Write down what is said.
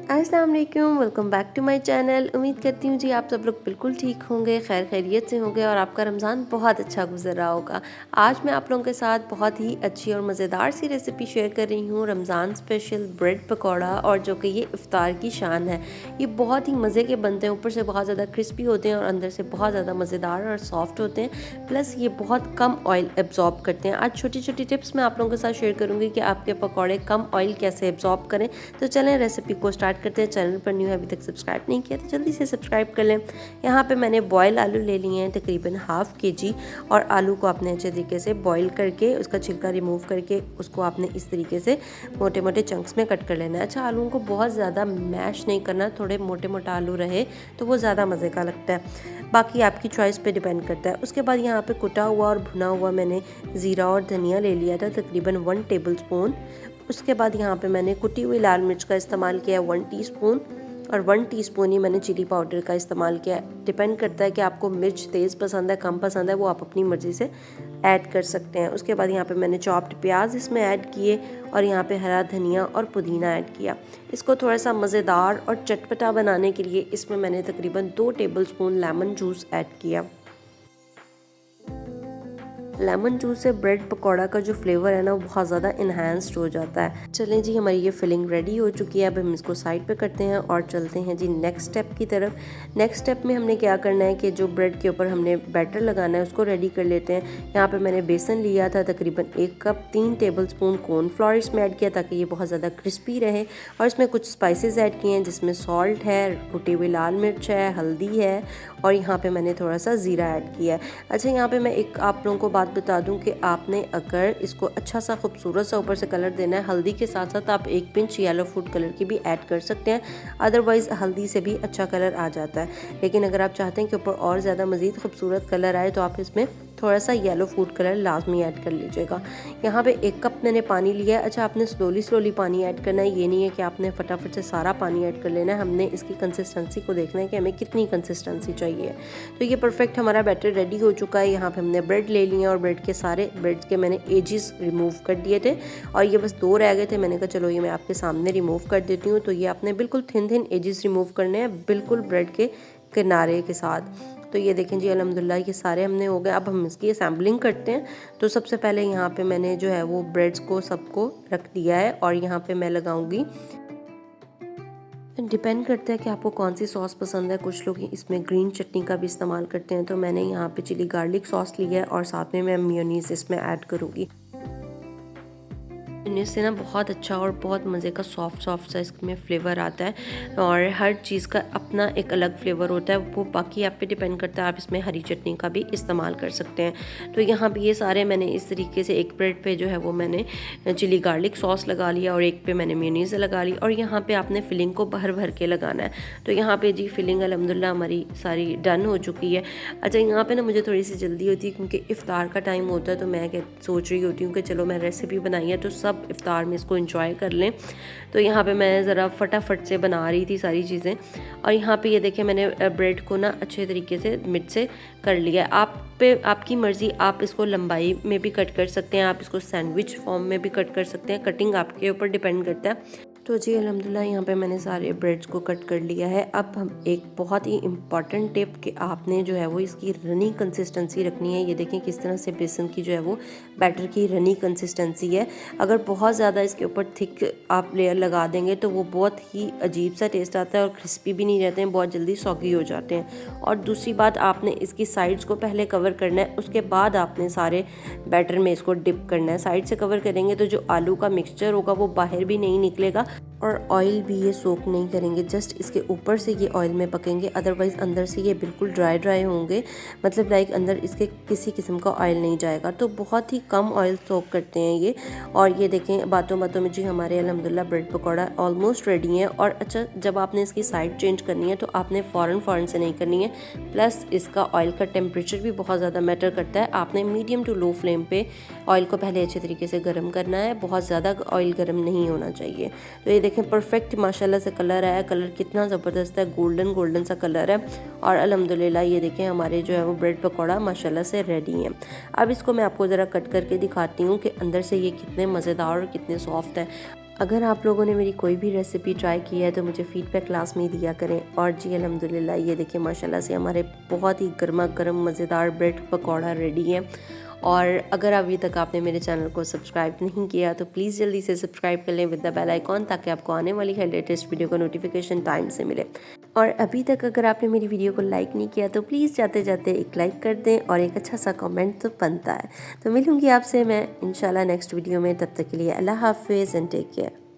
अस्सलाम वालेकुम, welcome back to my channel. उम्मीद करती हूँ जी आप सब लोग बिल्कुल ठीक होंगे, खैर खैरियत से होंगे और आपका रमज़ान बहुत अच्छा गुजर रहा होगा। आज मैं आप लोगों के साथ बहुत ही अच्छी और मज़ेदार सी रेसिपी शेयर कर रही हूँ, रमज़ान स्पेशल ब्रेड पकौड़ा, और जो कि ये इफ़्तार की शान है। ये बहुत ही मज़े के बनते हैं, ऊपर से बहुत ज़्यादा क्रिस्पी होते हैं और अंदर से बहुत ज़्यादा मज़ेदार और सॉफ्ट होते हैं। प्लस ये बहुत कम ऑयल एब्जॉर्ब करते हैं। आज छोटी छोटी टिप्स मैं आप लोगों के साथ शेयर करूँगी कि आपके पकौड़े कम ऑयल कैसे एब्जॉर्ब करें। तो चलें रेसिपी को स्टार्ट करते हैं। चैनल पर न्यू है, अभी तक सब्सक्राइब नहीं किया तो जल्दी से सब्सक्राइब कर लें। यहाँ पे मैंने बॉयल आलू ले लिए हैं तकरीबन हाफ़ kg, और आलू को आपने अच्छे तरीके से बॉयल करके उसका छिलका रिमूव करके उसको आपने इस तरीके से मोटे मोटे चंक्स में कट कर लेना है। अच्छा, आलूओं को बहुत ज़्यादा मैश नहीं करना, थोड़े मोटे मोटा आलू रहे तो वो ज़्यादा मज़े का लगता है, बाकी आपकी चॉइस पे डिपेंड करता है। उसके बाद यहाँ पे कुटा हुआ और भुना हुआ मैंने ज़ीरा और धनिया ले लिया था तकरीबन 1 टेबल स्पून। उसके बाद यहाँ पे मैंने कुटी हुई लाल मिर्च का इस्तेमाल किया 1 टीस्पून, और 1 टीस्पून ही मैंने चिली पाउडर का इस्तेमाल किया। डिपेंड करता है कि आपको मिर्च तेज़ पसंद है कम पसंद है, वो आप अपनी मर्ज़ी से ऐड कर सकते हैं। उसके बाद यहाँ पे मैंने चॉप्ड प्याज इसमें ऐड किए, और यहाँ पे हरा धनिया और पुदीना ऐड किया। इसको थोड़ा सा मज़ेदार और चटपटा बनाने के लिए इसमें मैंने तकरीबन 2 table spoon lemon juice add किया। लेमन जूस से ब्रेड पकौड़ा का जो फ्लेवर है ना वो बहुत ज़्यादा इन्हांस्ड हो जाता है। चलें जी, हमारी ये फिलिंग रेडी हो चुकी है। अब हम इसको साइड पे करते हैं और चलते हैं जी नेक्स्ट स्टेप की तरफ। नेक्स्ट स्टेप में हमने क्या करना है कि जो ब्रेड के ऊपर हमने बैटर लगाना है उसको रेडी कर लेते हैं। यहाँ पे मैंने बेसन लिया था तकरीबन 1 कप, 3 टेबल स्पून कॉर्नफ्लोर इसमें ऐड किया ताकि ये बहुत ज़्यादा क्रिस्पी रहे, और इसमें कुछ स्पाइसेस ऐड किए हैं जिसमें सॉल्ट है, कुटी हुई लाल मिर्च है, हल्दी है, और यहाँ पे मैंने थोड़ा सा ज़ीरा ऐड किया है। अच्छा, यहाँ पे मैं एक आप लोगों को बात बता दूं कि आपने अगर इसको अच्छा सा खूबसूरत सा ऊपर से कलर देना है, हल्दी के साथ साथ आप 1 पिंच येलो फूड कलर की भी ऐड कर सकते हैं, अदरवाइज़ हल्दी से भी अच्छा कलर आ जाता है। लेकिन अगर आप चाहते हैं कि ऊपर और ज़्यादा मज़ीद खूबसूरत कलर आए तो आप इसमें थोड़ा सा येलो फूड कलर लाजमी ऐड कर लीजिएगा। यहाँ पे 1 कप मैंने पानी लिया है। अच्छा, आपने स्लोली पानी ऐड करना है, ये नहीं है कि आपने फटाफट से सारा पानी ऐड कर लेना है। हमने इसकी कंसिस्टेंसी को देखना है कि हमें कितनी कंसिस्टेंसी चाहिए। तो ये परफेक्ट हमारा बैटर रेडी हो चुका है। यहाँ पे हमने ब्रेड ले लिए और ब्रेड के सारे ब्रेड के मैंने एजेस रिमूव कर दिए थे, और ये बस 2 रह गए थे। मैंने कहा चलो ये मैं आपके सामने रिमूव कर देती हूँ। तो ये आपने बिल्कुल थिन एजेस रिमूव करने हैं, बिल्कुल ब्रेड के किनारे के साथ। तो ये देखें जी, अल्हम्दुलिल्लाह ये सारे हमने हो गए। अब हम इसकी असेंबलिंग करते हैं। तो सबसे पहले यहाँ पे मैंने जो है वो ब्रेड्स को सबको रख दिया है, और यहाँ पे मैं लगाऊंगी, डिपेंड करता है कि आपको कौन सी सॉस पसंद है। कुछ लोग इसमें ग्रीन चटनी का भी इस्तेमाल करते हैं, तो मैंने यहाँ पे चिली गार्लिक सॉस लिया है, और साथ में मैं मेयोनीज़ इसमें ऐड करूँगी। इससे ना बहुत अच्छा और बहुत मज़े का सॉफ्ट सा इसमें फ्लेवर आता है, और हर चीज़ का अपना एक अलग फ्लेवर होता है। वो बाकी आप पे डिपेंड करता है, आप इसमें हरी चटनी का भी इस्तेमाल कर सकते हैं। तो यहाँ पे ये सारे मैंने इस तरीके से एक ब्रेड पे जो है वो मैंने चिली गार्लिक सॉस लगा लिया, और एक पे मैंने मेयोनीज़ लगा ली, और यहाँ पे आपने फिलिंग को भर के लगाना है। तो यहाँ पे जी फिलिंग अल्हम्दुलिल्लाह हमारी सारी डन हो चुकी है। अच्छा, यहाँ पे ना मुझे थोड़ी सी जल्दी होती है क्योंकि इफ़्तार का टाइम होता है, तो मैं सोच रही होती हूँ कि चलो मैं रेसिपी बनाई है तो सब इफ़्तार में इसको एंजॉय कर लें। तो यहाँ पे मैं ज़रा फटाफट से बना रही थी सारी चीज़ें, और यहाँ पे ये देखें मैंने ब्रेड को ना अच्छे तरीके से मिड से कर लिया है। आप पे आपकी मर्ज़ी, आप इसको लंबाई में भी कट कर सकते हैं, आप इसको सैंडविच फॉर्म में भी कट कर सकते हैं, कटिंग आपके ऊपर डिपेंड करता है। तो जी अल्हम्दुलिल्लाह यहाँ पे मैंने सारे ब्रेड्स को कट कर लिया है। अब हम एक बहुत ही इम्पॉर्टेंट टिप कि आपने जो है वो इसकी रनी कंसिस्टेंसी रखनी है। ये देखें किस तरह से बेसन की जो है वो बैटर की रनी कंसिस्टेंसी है। अगर बहुत ज़्यादा इसके ऊपर थिक आप लेयर लगा देंगे तो वो बहुत ही अजीब सा टेस्ट आता है, और क्रिस्पी भी नहीं रहते हैं, बहुत जल्दी सॉगी हो जाते हैं। और दूसरी बात, आपने इसकी साइड्स को पहले कवर करना है, उसके बाद आपने सारे बैटर में इसको डिप करना है। साइड से कवर करेंगे तो जो आलू का मिक्सचर होगा वो बाहर भी नहीं निकलेगा, और ऑयल भी ये सोक नहीं करेंगे, जस्ट इसके ऊपर से ये ऑयल में पकेंगे, अदरवाइज़ अंदर से ये बिल्कुल ड्राई होंगे, मतलब लाइक अंदर इसके किसी किस्म का ऑयल नहीं जाएगा। तो बहुत ही कम ऑयल सोक करते हैं ये। और ये देखें बातों बातों में जी हमारे अल्हम्दुलिल्लाह ब्रेड पकौड़ा ऑलमोस्ट रेडी हैं। और अच्छा, जब आपने इसकी साइड चेंज करनी है तो आपने फ़ौरन से नहीं करनी है, प्लस इसका ऑयल का टेम्परेचर भी बहुत ज़्यादा मैटर करता है। आपने मीडियम टू लो फ्लेम पे ऑयल को पहले अच्छे तरीके से गर्म करना है, बहुत ज़्यादा ऑयल गर्म नहीं होना चाहिए। तो ये देखें परफेक्ट माशाल्लाह से कलर आया, कलर कितना ज़बरदस्त है, गोल्डन सा कलर है। और अल्हम्दुलिल्लाह ये देखें हमारे जो है वो ब्रेड पकौड़ा माशाल्लाह से रेडी हैं। अब इसको मैं आपको ज़रा कट करके दिखाती हूँ कि अंदर से ये कितने मज़ेदार और कितने सॉफ्ट हैं। अगर आप लोगों ने मेरी कोई भी रेसिपी ट्राई की है तो मुझे फ़ीडबैक क्लास में ही दिया करें। और जी अल्हम्दुलिल्लाह ये देखिए माशाल्लाह से हमारे बहुत ही गर्मा गर्म मज़ेदार ब्रेड पकौड़ा रेडी है। और अगर अभी तक आपने मेरे चैनल को सब्सक्राइब नहीं किया तो प्लीज़ जल्दी से सब्सक्राइब कर लें विद द बेल आइकॉन, ताकि आपको आने वाली हर लेटेस्ट वीडियो का नोटिफिकेशन टाइम से मिले। और अभी तक अगर आपने मेरी वीडियो को लाइक नहीं किया तो प्लीज़ जाते जाते एक लाइक कर दें और एक अच्छा सा कमेंट तो बनता है। तो मिलूँगी आपसे मैं इंशाल्लाह नेक्स्ट वीडियो में, तब तक के लिए अल्लाह हाफ़िज़ एंड टेक केयर।